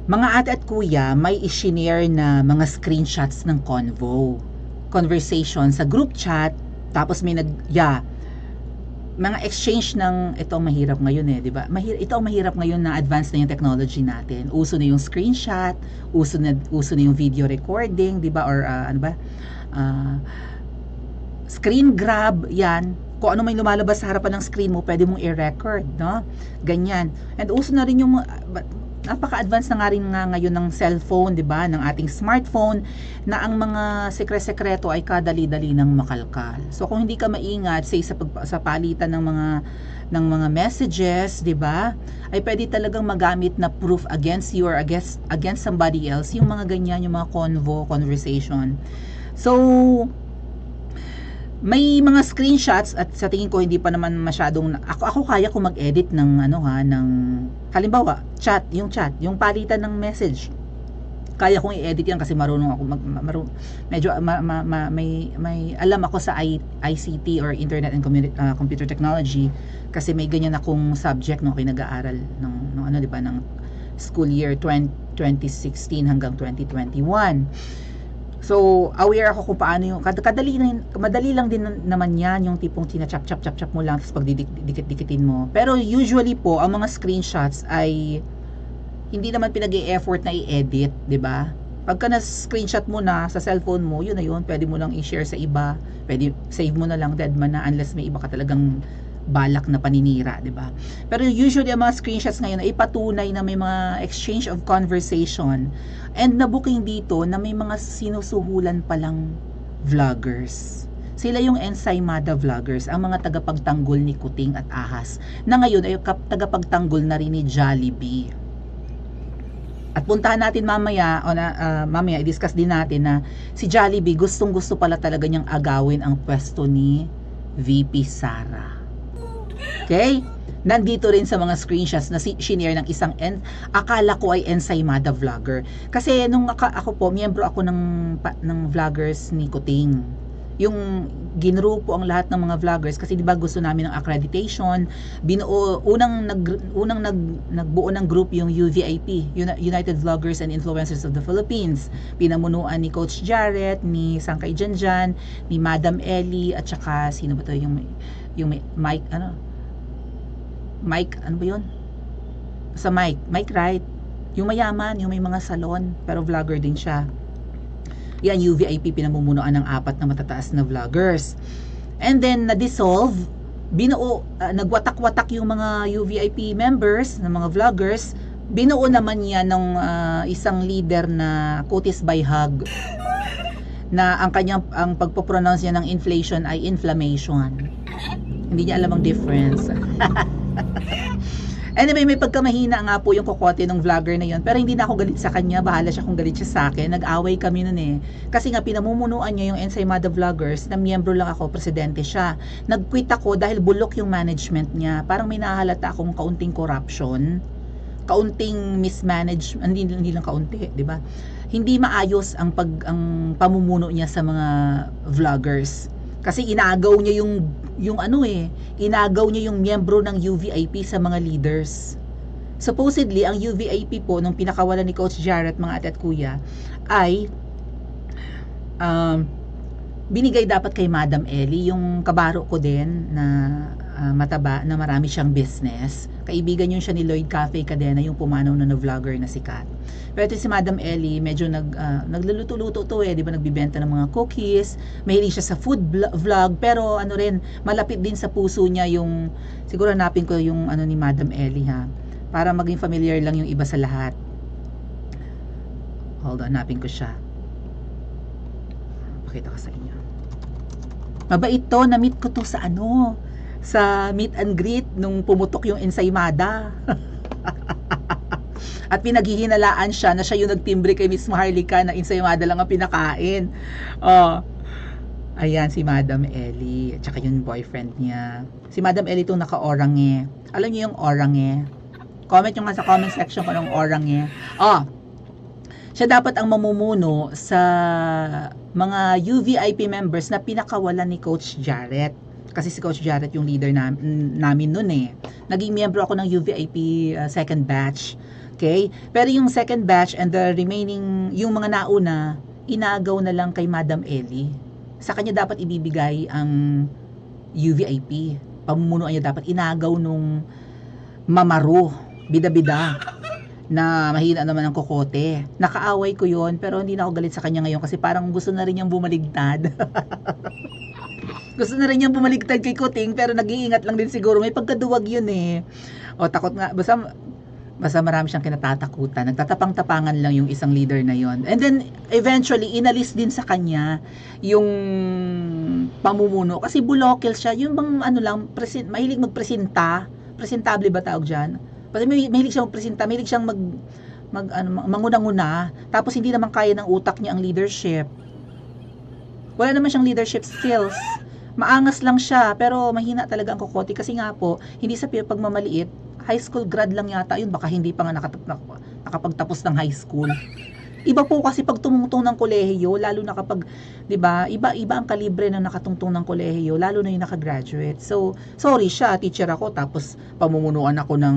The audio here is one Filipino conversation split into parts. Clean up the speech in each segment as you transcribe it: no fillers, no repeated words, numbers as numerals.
Mga ate at kuya, may i-share na mga screenshots ng conversation sa group chat, tapos may mga exchange ng, ito ang mahirap ngayon eh, di ba? Ito ang mahirap ngayon na advanced na yung technology natin. Uso na yung screenshot, uso na yung video recording, di ba? Or ano ba? Screen grab, yan. Kung ano may lumalabas sa harapan ng screen mo, pwede mong i-record, no? Ganyan. And uso na rin yung napaka-advanced na nga rin nga ngayon ng cellphone, 'di ba, ng ating smartphone, na ang mga sekreto ay kadali-dali ng makalkal. So kung hindi ka maingat sa palitan ng mga messages, 'di ba, ay pwede talagang magamit na proof against you or against somebody else yung mga ganyan, yung mga conversation. So may mga screenshots at sa tingin ko hindi pa naman masyadong ako kaya ko mag-edit ng ng halimbawa yung palitan ng message. Kaya kong i-edit yan kasi marunong ako medyo may alam ako sa ICT or Internet and Computer Technology kasi may ganyan akong subject nung nag-aaral ng di ba, ng school year 2016 hanggang 2021. So, aware ako kung paano yung madali lang din naman yan, yung tipong chap mo lang tapos pagdidikit-dikitin mo. Pero usually po, ang mga screenshots ay hindi naman pinag-e-effort na i-edit, 'di ba? Pagka na-screenshot mo na sa cellphone mo, yun na yun, pwede mo lang i-share sa iba, pwede save mo na lang, dead man na, unless may iba ka talagang balak na paninira, 'di ba? Pero usually ang mga screenshots ngayon ay patunay na may mga exchange of conversation and na-booking dito na may mga sinusuhulan palang vloggers. Sila yung Ensaymada vloggers, ang mga tagapagtanggol ni Kuting at Ahas, na ngayon ay tagapagtanggol na rin ni Jollibee. At puntahan natin mamaya, mamaya i-discuss din natin na si Jollibee gustong-gusto pala talaga niyang agawin ang pwesto ni VP Sara. Okay? Nandito rin sa mga screenshots na shinare ng isang akala ko ay Ensaymada vlogger. Kasi nung ako po, miyembro ako ng vloggers ni Kuting. Yung ginrupo ang lahat ng mga vloggers kasi 'di ba gusto namin ng accreditation. Unang nagbuo ng group yung UVIP, United Vloggers and Influencers of the Philippines. Pinamunuan ni Coach Jarrett, ni Sangkay Janjan, ni Madam Ellie at saka sino ba 'to yung Mike, ano ba yun? Sa Mike Wright. Yung mayaman, yung may mga salon, pero vlogger din siya. Yan, UVIP, pinamumunuan ng 4 na matataas na vloggers. And then, na-dissolve, nagwatak-watak yung mga UVIP members, ng mga vloggers. Binuo naman yan ng isang leader na Kutis by Hug, na ang pagpo-pronounce niya ng inflation ay inflammation. Hindi niya alam ang difference. Anyway, may pagkamahina nga po yung kokote ng vlogger na yun. Pero hindi na ako galit sa kanya. Bahala siya kung galit siya sa akin. Nag-away kami nun eh. Kasi nga pinamumunuan niya yung Ensaymada Vloggers na miyembro lang ako, presidente siya. Nag-quit ako dahil bulok yung management niya. Parang may nahalata akong kaunting corruption, kaunting mismanagement, hindi lang kaunti, di ba? Hindi maayos ang pamumuno niya sa mga vloggers. Kasi inagaw niya inagaw niya yung miyembro ng UVIP sa mga leaders. Supposedly, ang UVIP po, nung pinakawalan ni Coach Jarrett, mga ate at kuya, ay binigay dapat kay Madam Ellie, yung kabaro ko din na mataba, na marami siyang business. Kaibigan yun siya ni Lloyd Cafe Cadena, yung pumanaw na vlogger na sikat. Pero ito si Madam Ellie, medyo nagluluto-luto to di ba, nagbibenta ng mga cookies, mahilig siya sa food vlog, pero rin, malapit din sa puso niya yung, siguro hanapin ko yung ni Madam Ellie ha, para maging familiar lang yung iba sa lahat. Hold on, hanapin ko siya. Pakita ko sa inyo. Mabait to, na-meet ko to sa sa meet and greet nung pumutok yung Ensaymada. At pinaghihinalaan siya na siya yung nagtimbre kay Miss Maharlika na Ensaymada lang ang pinakain. Ayan si Madam Ellie at saka yung boyfriend niya. Si Madam Ellie itong naka-orange. Alam niyo yung orange? Comment nyo nga sa comment section kung anong orange. Siya dapat ang mamumuno sa mga UVIP members na pinakawalan ni Coach Jarrett. Kasi si Coach Jarrett yung leader namin noon eh. Naging miyembro ako ng UVIP second batch Okay? Pero yung second batch and the remaining, yung mga nauna, inagaw na lang kay Madam Ellie. Sa kanya dapat ibibigay ang UVIP. Pamumunuan niya dapat inagaw nung mamaro, bida-bida, na mahina naman ang kokote. Nakaaway ko yon pero hindi na ako galit sa kanya ngayon kasi parang gusto na rin niyang bumaligtad. Gusto na rin niyang bumaligtad kay Kuting pero nag-iingat lang din siguro. May pagkaduwag yun eh. O takot nga. Basta marami siyang kinatatakutan. Nagtatapang-tapangan lang yung isang leader na yon. And then eventually inalis din sa kanya yung pamumuno kasi bulokil siya. Yung bang ano lang, mahilig magpresenta. Presentable ba tawag dyan? Kasi mahilig siyang magpresenta, mahilig siyang manguna-nguna. Tapos hindi naman kaya ng utak niya ang leadership. Wala naman siyang leadership skills. Maangas lang siya, pero mahina talaga ang kokote kasi nga po, hindi sa pagmamaliit, high school grad lang yata yun, baka hindi pa nga nakapagtapos ng high school. Iba po kasi pag tumungtong ng kolehiyo, lalo na kapag, 'di ba, iba ang kalibre ng nakatungtong ng kolehiyo, lalo na yung nakagraduate. So, sorry siya, teacher ako, tapos pamumunuan ako ng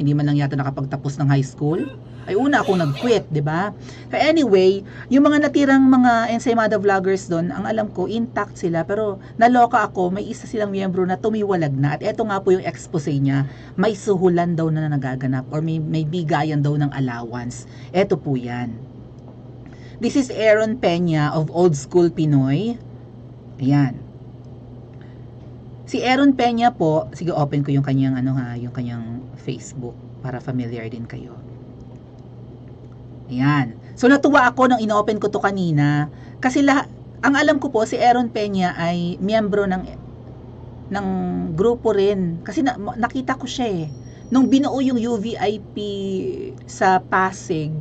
hindi man lang yata nakapagtapos ng high school. Ay una ako nag-quit, 'di ba? Anyway, yung mga natirang mga Ensaymada vloggers doon, ang alam ko intact sila pero naloka ako, may isa silang miyembro na tumiwalag na at eto nga po yung expose niya, may suhulan daw na nagaganap or may bigayan daw ng allowance. Eto po 'yan. This is Aaron Peña of Old School Pinoy. Ayan. Si Aaron Peña po, sige open ko yung kanyang yung kanyang Facebook para familiar din kayo. Ayan. So natuwa ako nung inopen ko to kanina kasi ang alam ko po si Aaron Peña ay miyembro ng grupo rin kasi nakita ko siya eh. Nung binuo yung UVIP sa Pasig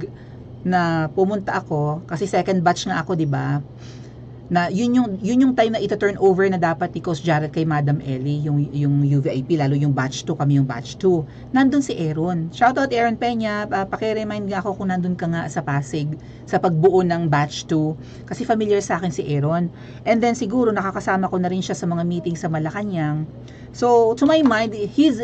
na pumunta ako kasi second batch nga ako, 'di ba? Na yun yung time na ita-turn over na dapat ni Coach Jared kay Madam Ellie, yung UVIP, lalo yung batch 2, kami yung batch 2. Nandun si Aaron. Shoutout Aaron Peña, paki-remind nga ako kung nandun ka nga sa Pasig sa pagbuo ng batch 2 kasi familiar sa akin si Aaron. And then siguro nakakasama ko na rin siya sa mga meeting sa Malacanang. So to my mind, he's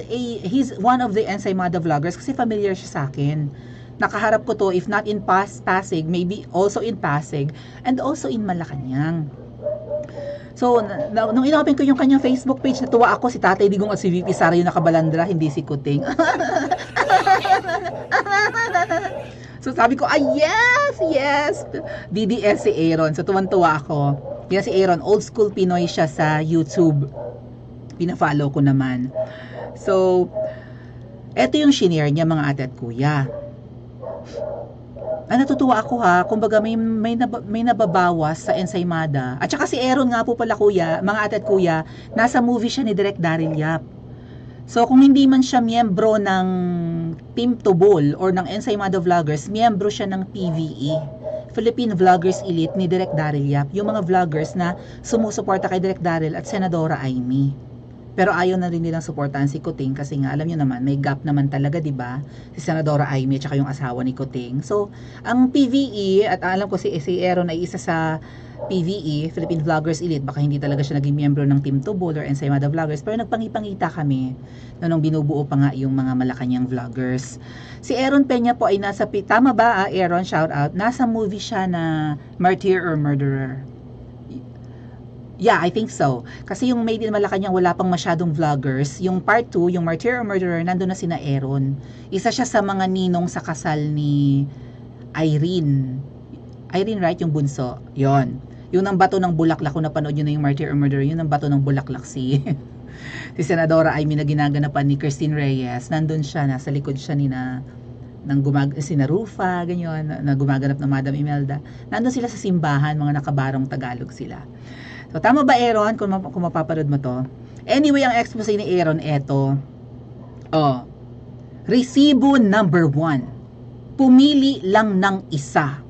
one of the Ensaymada vloggers kasi familiar siya sa akin. Nakaharap ko to if not in Pasig, maybe also in Pasig and also in Malacanang. So, nung inopen ko yung kanyang Facebook page, natuwa ako si Tatay Digong at si VP Sara yung nakabalandra, hindi si Kuting. So, sabi ko, yes! DDS si Aaron. So, tuwan-tuwa ako. Yan si Aaron, Old School Pinoy siya sa YouTube. Pina-follow ko naman. So, eto yung shinare niya mga ate at kuya. Natutuwa ako ha, kumbaga may nababawas sa Ensaymada. At saka si Aaron nga po pala kuya, mga ate at kuya, nasa movie siya ni Direk Daryl Yap. So kung hindi man siya miyembro ng Team Tubol or ng Ensaymada Vloggers, miyembro siya ng PVE, Philippine Vloggers Elite ni Direk Daryl Yap. Yung mga vloggers na sumusuporta kay Direk Daryl at Senadora Amy. Pero ayaw na rin nilang suportahan si Kuting kasi nga alam niyo naman may gap naman talaga, 'di ba? Si Senadora Amy at saka yung asawa ni Kuting. So, ang PVE at alam ko si Aaron ay isa sa PVE, Philippine Vloggers Elite. Baka hindi talaga siya naging miyembro ng Team Tubol or Ensaymada Vloggers, pero nagpangipangita kami nung binubuo pa nga yung mga Malacanang vloggers. Si Aaron Peña po ay nasa tama ba Aaron, shout out. Nasa movie siya na Martyr or Murderer. Yeah, I think so. Kasi yung Made in Malacanang wala pang masyadong vloggers. Yung part 2, yung Martyr or Murderer, nandun na sina Aaron. Isa siya sa mga ninong sa kasal ni Irene. Irene, right? Yung bunso. Yon. Yung ng bato ng bulaklak, kung napanood yun na yung Martyr or Murderer, yung ng bato ng bulaklak si Senadora Amy na ginaganapan ni Christine Reyes. Nandun siya, nasa likod siya si Narufa, ganyan, na gumaganap ng Madam Imelda. Nandun sila sa simbahan, mga nakabarong Tagalog sila. So, tama ba Aaron? Kung mapaparod mo to. Anyway, ang expose ni Aaron, eto. Resibo number 1. Pumili lang ng isa.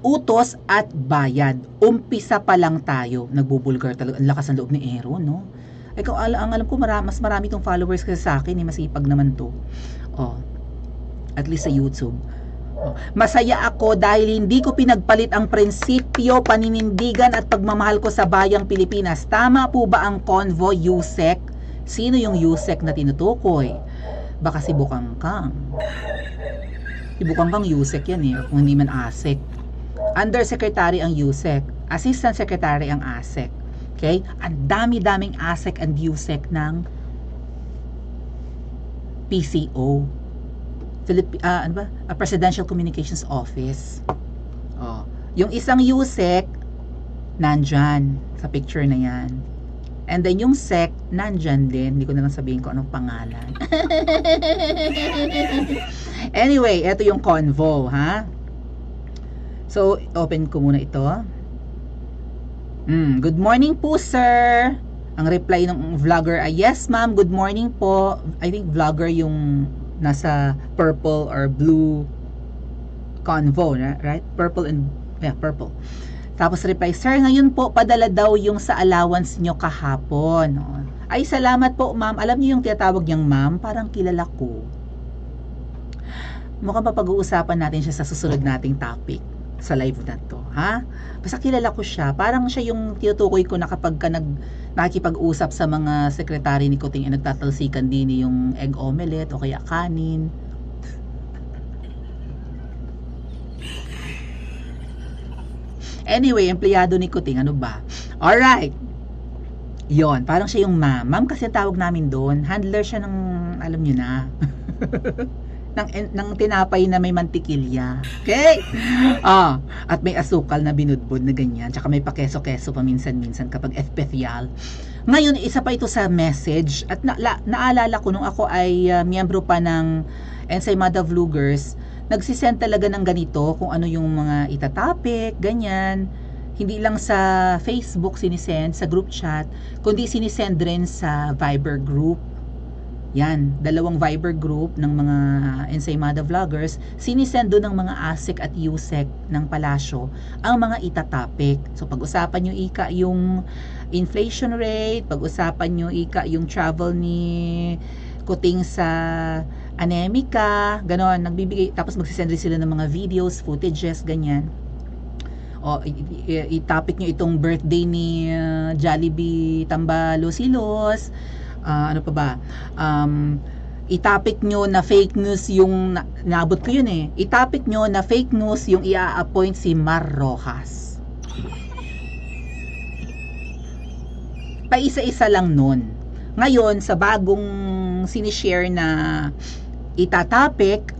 Utos at bayad. Umpisa pa lang tayo. Nagbubulgar talaga. Ang lakas ng loob ni Aaron, no? Ay, ang alam ko, mas marami tong followers kasi sa akin. Masipag naman to. At least sa YouTube. Masaya ako dahil hindi ko pinagpalit ang prinsipyo, paninindigan at pagmamahal ko sa bayang Pilipinas. Tama po ba ang convoy USEC? Sino yung USEC na tinutukoy? Baka si Bukangkang. Si Bukangkang USEC yan eh, kung hindi man ASEC. Undersecretary ang USEC, Assistant Secretary ang ASEC. Okay? Ang dami-daming ASEC and USEC ng PCO. Ano ba? Presidential Communications Office. Oh. Yung isang USEC, nandyan sa picture na yan. And then yung SEC, nandyan din. Hindi ko na lang sabihin ko anong pangalan. Anyway, ito yung convo, ha? So, open ko muna ito. Good morning po, sir. Ang reply ng vlogger ay, yes, ma'am, good morning po. I think vlogger yung nasa purple or blue convo, right? Purple and, yeah, purple. Tapos reply, sir, ngayon po, padala daw yung sa allowance nyo kahapon. Ay, salamat po, ma'am. Alam niyo yung tinatawag niyang ma'am, parang kilala ko. Mukhang papag-uusapan natin siya sa susunod nating topic sa live na to, ha? Basta kilala ko siya. Parang siya yung tinutukoy ko na kapag ka nakikipag-usap sa mga sekretary ni Kuting, nagtatalsikan din yung egg omelette o kaya kanin. Anyway, empleyado ni Kuting, ano ba? Alright. Yon, parang siya yung ma'am. Ma'am kasi tawag namin doon. Handler siya ng, alam nyo na. ng tinapay na may mantikilya. Okay? At may asukal na binudbod na ganyan. Tsaka may pakeso-keso paminsan-minsan kapag especial. Ngayon, isa pa ito sa message. At naalala ko nung ako ay miyembro pa ng Ensaymada Vloggers, nagsisend talaga ng ganito kung ano yung mga itatopic, ganyan. Hindi lang sa Facebook sinisend, sa group chat, kundi sinisend rin sa Viber group. Yan, 2 Viber group ng mga Ensaymada Vloggers, sinisend doon ng mga ASEC at USEC ng Palasyo ang mga itatopic. So pag-usapan nyo ika yung inflation rate, pag-usapan nyo ika yung travel ni Kuting sa Anemika, ganon, nagbibigay, tapos magsisend rin sila ng mga videos, footages, ganyan. O, i-topic nyo itong birthday ni Jollibee Tambalosilos, ano pa ba, i-topic nyo na fake news yung, naabot ko yun eh, i-topic nyo na fake news yung i-appoint si Mar Rojas. Paisa-isa lang nun. Ngayon, sa bagong sinishare na itatopic,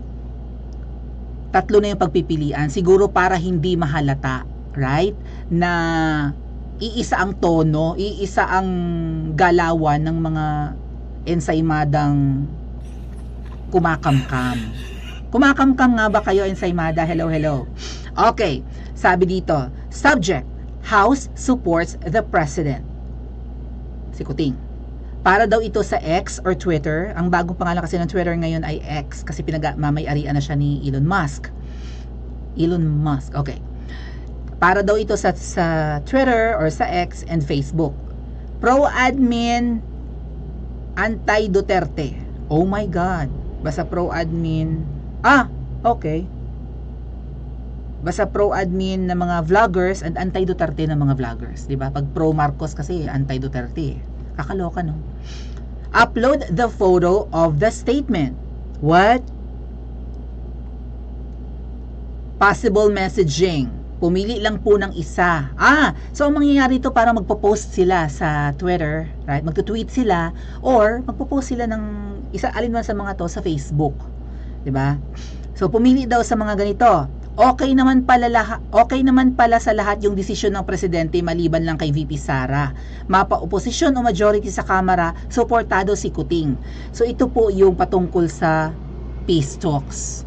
3 na yung pagpipilian. Siguro para hindi mahalata, right? Na iisa ang tono, iisa ang galawan ng mga ensaymadang kumakamkam. Kumakamkam nga ba kayo, Ensaymada? Hello, hello. Okay, sabi dito, subject, House supports the President. Si Kuting. Para daw ito sa X or Twitter. Ang bagong pangalan kasi ng Twitter ngayon ay X kasi mamay-arian na siya ni Elon Musk. Elon Musk, okay. Para daw ito sa Twitter or sa X and Facebook. Pro-admin, anti-Duterte. Oh my God. Basta pro-admin. Okay. Basta pro-admin na mga vloggers and anti-Duterte na mga vloggers. Diba? Pag pro-Marcos kasi, anti-Duterte. Kakaloka, no? Upload the photo of the statement. What? Possible messaging. Pumili lang po ng isa. So ang mangyayari ito para magpo-post sila sa Twitter, right? Magto-tweet sila or magpo-post sila ng isa alinman sa mga to sa Facebook. 'Di ba? So pumili daw sa mga ganito. Okay naman pala sa lahat yung desisyon ng presidente maliban lang kay VP Sara. Mapa-oposisyon o majority sa Kamara, suportado si Kuting. So ito po yung patungkol sa peace talks.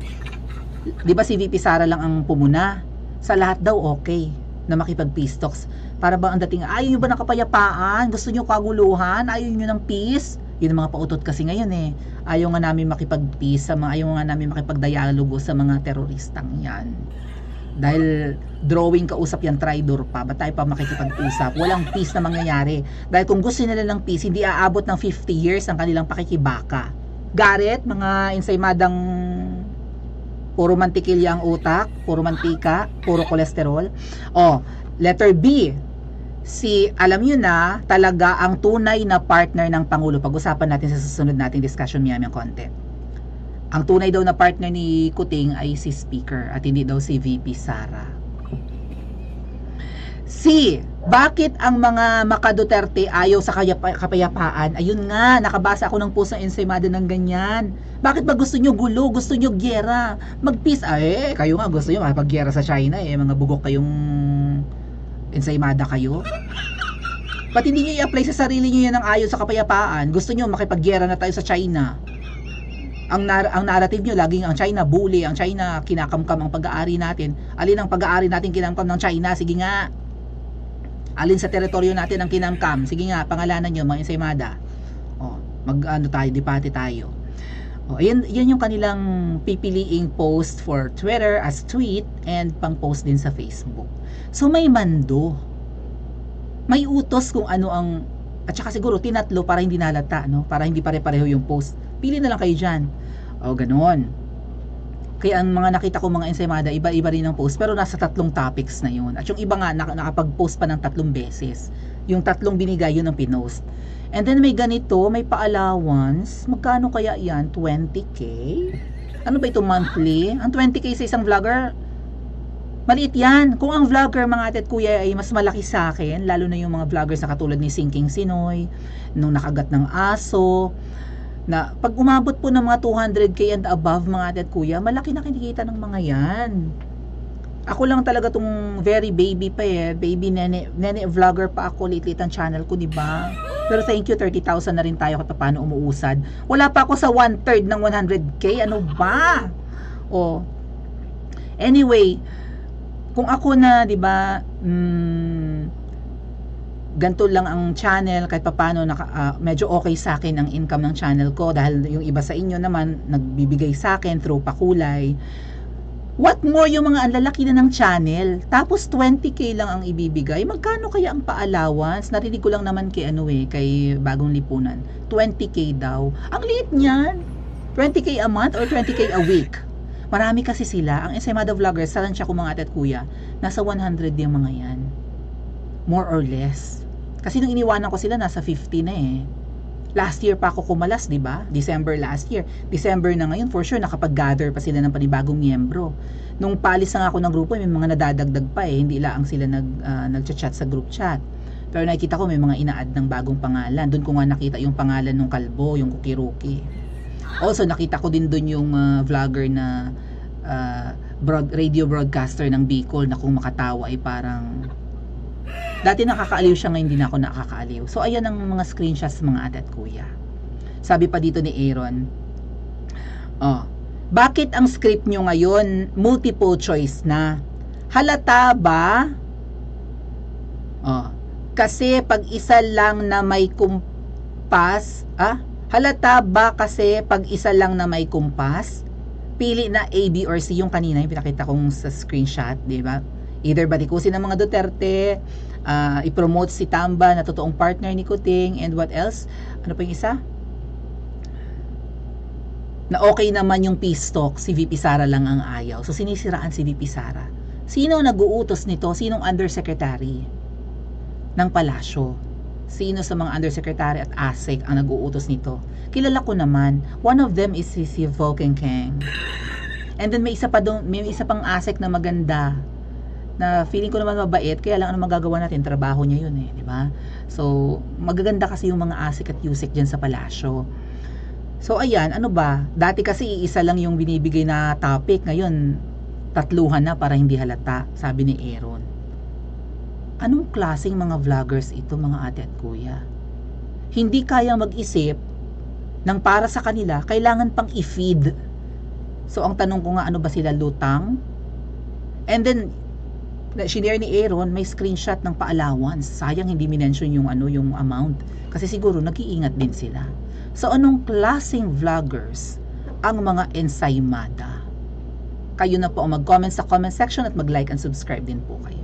'Di ba si VP Sara lang ang pumuna? Sa lahat daw okay na makipag-peace talks. Para ba ang dating, ayaw nyo ba ng kapayapaan? Gusto nyo kaguluhan? Ayaw nyo ng peace? Yun ang mga pautot kasi ngayon eh. Ayaw nga namin makipag-peace, ayaw nga namin makipag-dialogo sa mga teroristang yan. Dahil drawing kausap yan, traitor pa. Ba't tayo pa makikipag-usap? Walang peace na mangyayari. Dahil kung gusto nila ng peace, hindi aabot ng 50 years ang kanilang pakikibaka. Garrett, mga ensaymadang puro mantikilya ang utak, puro mantika, puro kolesterol. Letter B. Alam nyo na, talaga ang tunay na partner ng Pangulo. Pag-usapan natin sa susunod nating discussion, miyaming content. Ang tunay daw na partner ni Kuting ay si Speaker at hindi daw si VP Sara. C. Bakit ang mga Maka-Duterte ayaw sa kapayapaan? Ayun nga, nakabasa ako ng post ng Ensaymada ng ganyan. Bakit ba gusto nyo gulo? Gusto nyo gyera? Mag-peace? Kayo nga gusto nyo makipag-gyera sa China mga bugok kayong Ensaymada kayo. Ba't hindi nyo i-apply sa sarili nyo yan ang ayaw sa kapayapaan? Gusto nyo makipag-gyera na tayo sa China? Ang narrative nyo, laging ang China bully, ang China kinakamkam ang pag-aari natin. Alin ang pag-aari natin kinakamkam ng China? Sige nga. Alin sa teritoryo natin ang kinamkam? Sige nga, pangalanan nyo, mga Ensaymada. Debate tayo. Yan yung kanilang pipiliing post for Twitter as tweet and pang-post din sa Facebook. So may mando. May utos kung ano ang, at saka siguro tinatlo para hindi nalata, no? Para hindi pare-pareho yung post. Pili na lang kayo dyan. Ganon. Kaya ang mga nakita ko mga Ensaymada, iba-iba rin ang post, pero nasa 3 topics na yun. At yung iba nga, nakapag-post pa ng 3 beses. Yung 3 binigay, yun ang pinost. And then may ganito, may pa-allowance. Magkano kaya yan? 20k? Ano ba ito monthly? Ang 20k sa isang vlogger, maliit yan. Kung ang vlogger, mga ate at kuya, ay mas malaki sa akin, lalo na yung mga vloggers na katulad ni Sinking Sinoy, nung nakagat ng aso, na pag umabot po ng mga 200k and above, mga ate at kuya, malaki na kinikita ng mga yan. Ako lang talaga tong very baby pa baby nene vlogger pa ako, liit ang channel ko, di ba? Pero thank you, 30,000 na rin tayo kapag paano umuusad. Wala pa ako sa 1/3 ng 100k, ano ba? Anyway, kung ako na, di ba, ganito lang ang channel, kahit paano medyo okay sa akin ang income ng channel ko, dahil yung iba sa inyo naman nagbibigay sa akin through pakulay. What more yung mga anlalaki na ng channel, tapos 20k lang ang ibibigay? Magkano kaya ang pa-allowance? Narinig ko lang naman kay Bagong Lipunan, 20k daw. Ang liit niyan. 20k a month or 20k a week? Marami kasi sila. Ang Ensaymada vloggers, talansya ko mga ate at kuya, nasa 100 yung mga yan, more or less. Kasi nung iniwanan ko sila, nasa 50 na Last year pa ako kumalas, di ba? December last year. December na ngayon, for sure, nakapag-gather pa sila ng panibagong miyembro. Nung palis na ako ng grupo, may mga nadadagdag pa hindi lang sila nag-chat sa group chat. Pero nakikita ko may mga ina-add ng bagong pangalan. Doon ko nga nakita yung pangalan ng kalbo, yung Kukiruki. Also, nakita ko din doon yung vlogger na radio broadcaster ng Bicol na kung makatawa ay parang dati nakakaaliw siya, ngayon hindi na ako nakakaaliw. So ayan ang mga screenshots mga ate at kuya. Sabi pa dito ni Aaron, bakit ang script nyo ngayon multiple choice na? Halata ba? Kasi pag isa lang na may kumpas, halata ba kasi pag isa lang na may kumpas? Pili na A, B, or C, yung kanina yung pinakita kong sa screenshot, di ba? Either batikusin ng mga Duterte, i-promote si Tamba na totoong partner ni Kuting, and what else? Ano pa yung isa? Na okay naman yung peace talk, si VP Sara lang ang ayaw. So sinisiraan si VP Sara. Sino nag-uutos nito? Sinong undersecretary ng palasyo? Sino sa mga undersecretary at ASEC ang nag-uutos nito? Kilala ko naman. One of them is si Volken Kang. And then may isa pang ASEC na maganda, na feeling ko naman mabait, kaya lang ano magagawa natin, trabaho niya yun di ba? So magaganda kasi yung mga ASEC at USEC dyan sa palasyo. So ayan, ano ba, dati kasi iisa lang yung binibigay na topic, ngayon 3 na para hindi halata, sabi ni Aaron. Anong klaseng mga vloggers ito mga ate at kuya? Hindi kaya mag-isip ng para sa kanila, kailangan pang i-feed. So ang tanong ko nga, ano ba sila, lutang? And then shinare ni Aaron, may screenshot ng pa-allowance. Sayang hindi minention yung yung amount. Kasi siguro nag-iingat din sila. So anong klaseng vloggers ang mga Ensaymada? Kayo na po ang mag-comment sa comment section at mag-like and subscribe din po kayo.